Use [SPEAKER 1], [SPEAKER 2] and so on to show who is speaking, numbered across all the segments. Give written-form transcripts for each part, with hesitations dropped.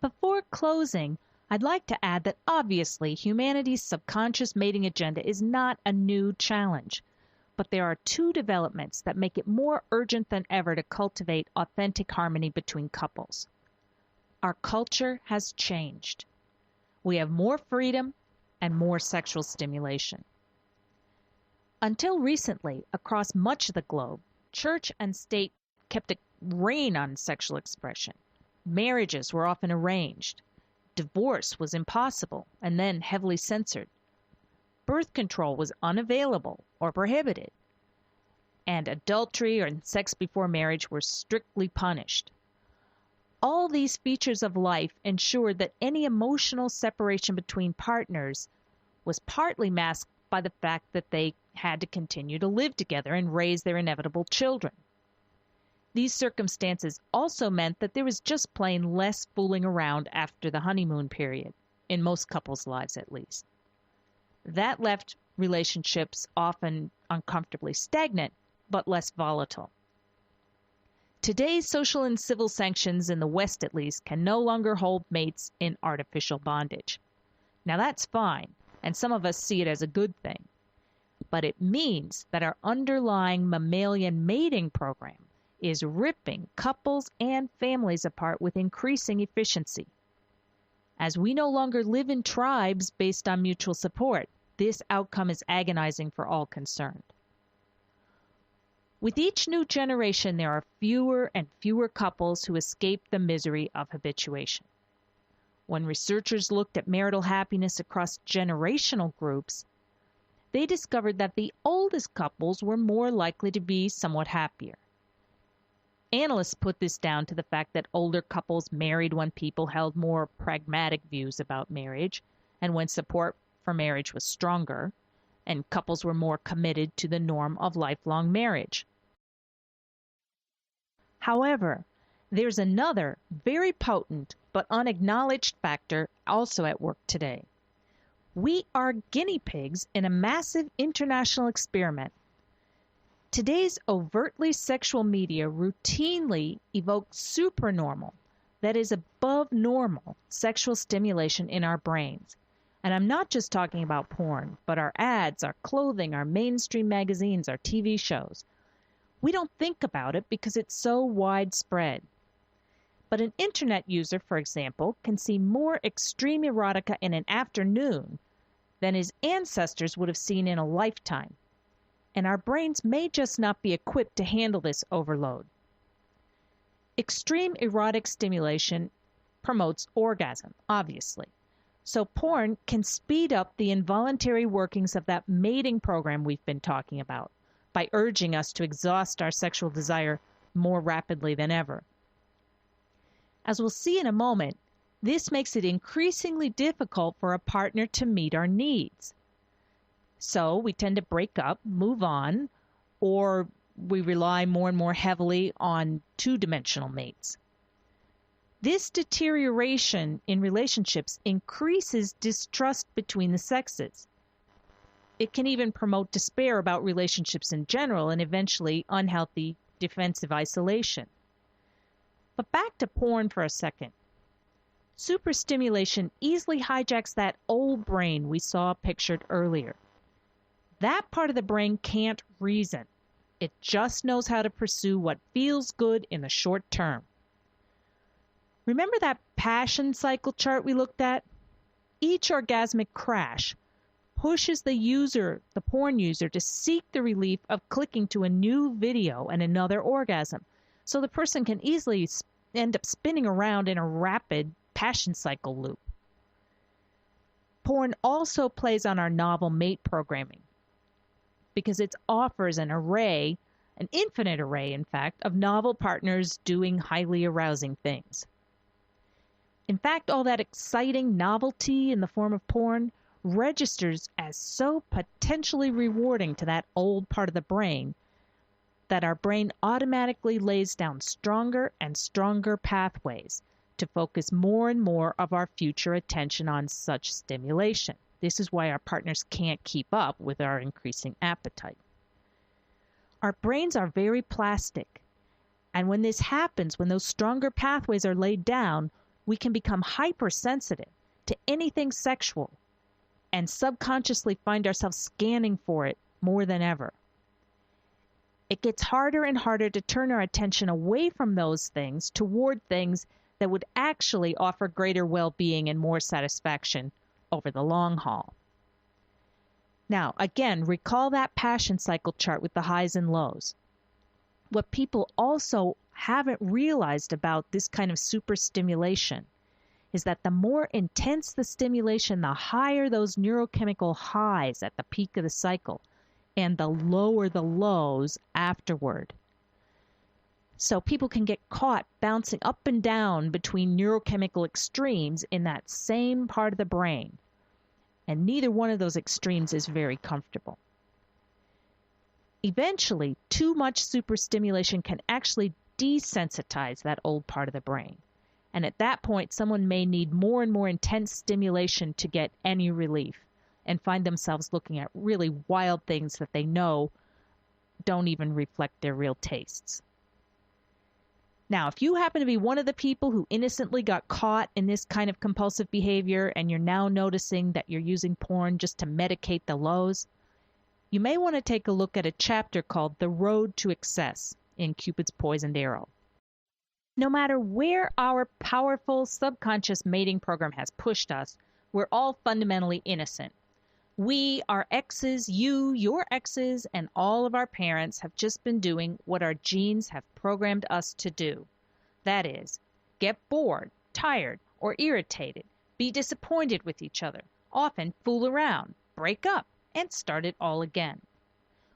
[SPEAKER 1] Before closing, I'd like to add that obviously humanity's subconscious mating agenda is not a new challenge, but there are two developments that make it more urgent than ever to cultivate authentic harmony between couples. Our culture has changed. We have more freedom and more sexual stimulation. Until recently, across much of the globe, church and state kept a rein on sexual expression. Marriages were often arranged. Divorce was impossible and then heavily censored. Birth control was unavailable or prohibited. And adultery or sex before marriage were strictly punished. All these features of life ensured that any emotional separation between partners was partly masked by the fact that they had to continue to live together and raise their inevitable children. These circumstances also meant that there was just plain less fooling around after the honeymoon period, in most couples' lives at least. That left relationships often uncomfortably stagnant, but less volatile. Today's social and civil sanctions, in the West at least, can no longer hold mates in artificial bondage. Now that's fine, and some of us see it as a good thing. But it means that our underlying mammalian mating program is ripping couples and families apart with increasing efficiency. As we no longer live in tribes based on mutual support, this outcome is agonizing for all concerned. With each new generation, there are fewer and fewer couples who escape the misery of habituation. When researchers looked at marital happiness across generational groups, they discovered that the oldest couples were more likely to be somewhat happier. Analysts put this down to the fact that older couples married when people held more pragmatic views about marriage and when support for marriage was stronger, and couples were more committed to the norm of lifelong marriage. However, there's another very potent but unacknowledged factor also at work today. We are guinea pigs in a massive international experiment. Today's overtly sexual media routinely evoke supernormal, that is above normal, sexual stimulation in our brains. And I'm not just talking about porn, but our ads, our clothing, our mainstream magazines, our TV shows. We don't think about it because it's so widespread. But an internet user, for example, can see more extreme erotica in an afternoon than his ancestors would have seen in a lifetime. And our brains may just not be equipped to handle this overload. Extreme erotic stimulation promotes orgasm, obviously. So porn can speed up the involuntary workings of that mating program we've been talking about by urging us to exhaust our sexual desire more rapidly than ever. As we'll see in a moment, this makes it increasingly difficult for a partner to meet our needs. So we tend to break up, move on, or we rely more and more heavily on two-dimensional mates. This deterioration in relationships increases distrust between the sexes. It can even promote despair about relationships in general and eventually unhealthy defensive isolation. But back to porn for a second. Superstimulation easily hijacks that old brain we saw pictured earlier. That part of the brain can't reason. It just knows how to pursue what feels good in the short term. Remember that passion cycle chart we looked at? Each orgasmic crash pushes the porn user, to seek the relief of clicking to a new video and another orgasm. So the person can easily end up spinning around in a rapid passion cycle loop. Porn also plays on our novel mate programming because it offers an infinite array, in fact, of novel partners doing highly arousing things. In fact, all that exciting novelty in the form of porn registers as so potentially rewarding to that old part of the brain that our brain automatically lays down stronger and stronger pathways to focus more and more of our future attention on such stimulation. This is why our partners can't keep up with our increasing appetite. Our brains are very plastic, and when this happens, when those stronger pathways are laid down, we can become hypersensitive to anything sexual and subconsciously find ourselves scanning for it more than ever. It gets harder and harder to turn our attention away from those things toward things that would actually offer greater well-being and more satisfaction over the long haul. Now, again, recall that passion cycle chart with the highs and lows. What people also haven't realized about this kind of superstimulation is that the more intense the stimulation, the higher those neurochemical highs at the peak of the cycle, and the lower the lows afterward. So people can get caught bouncing up and down between neurochemical extremes in that same part of the brain. And neither one of those extremes is very comfortable. Eventually, too much superstimulation can actually desensitize that old part of the brain. And at that point, someone may need more and more intense stimulation to get any relief and find themselves looking at really wild things that they know don't even reflect their real tastes. Now, if you happen to be one of the people who innocently got caught in this kind of compulsive behavior and you're now noticing that you're using porn just to medicate the lows, you may want to take a look at a chapter called The Road to Excess in Cupid's Poisoned Arrow. No matter where our powerful subconscious mating program has pushed us, we're all fundamentally innocent. We, our exes, you, your exes, and all of our parents have just been doing what our genes have programmed us to do. That is, get bored, tired, or irritated, be disappointed with each other, often fool around, break up, and start it all again.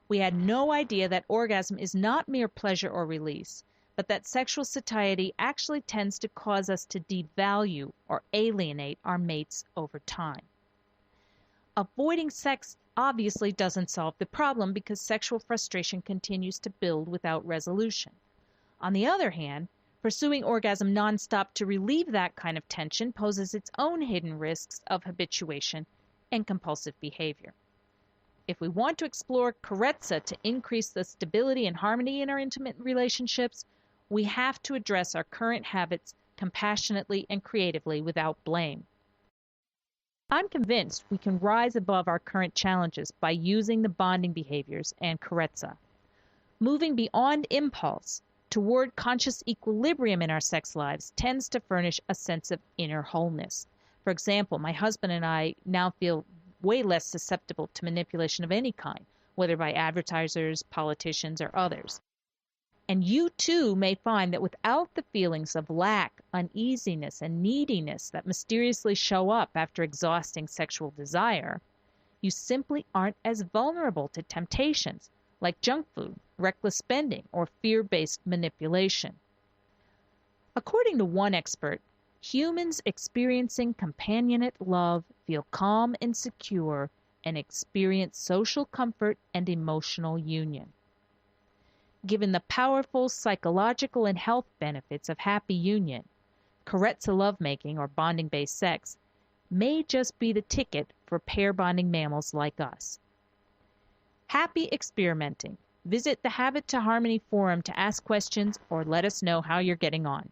[SPEAKER 1] We had no idea that orgasm is not mere pleasure or release, but that sexual satiety actually tends to cause us to devalue or alienate our mates over time. Avoiding sex obviously doesn't solve the problem because sexual frustration continues to build without resolution. On the other hand, pursuing orgasm nonstop to relieve that kind of tension poses its own hidden risks of habituation and compulsive behavior. If we want to explore Carezza to increase the stability and harmony in our intimate relationships, we have to address our current habits compassionately and creatively without blame. I'm convinced we can rise above our current challenges by using the bonding behaviors and Carezza. Moving beyond impulse toward conscious equilibrium in our sex lives tends to furnish a sense of inner wholeness. For example, my husband and I now feel way less susceptible to manipulation of any kind, whether by advertisers, politicians, or others. And you too may find that without the feelings of lack, uneasiness, and neediness that mysteriously show up after exhausting sexual desire, you simply aren't as vulnerable to temptations like junk food, reckless spending, or fear-based manipulation. According to one expert, humans experiencing companionate love feel calm and secure and experience social comfort and emotional union. Given the powerful psychological and health benefits of happy union, Carezza lovemaking or bonding-based sex may just be the ticket for pair-bonding mammals like us. Happy experimenting. Visit the Habit to Harmony forum to ask questions or let us know how you're getting on.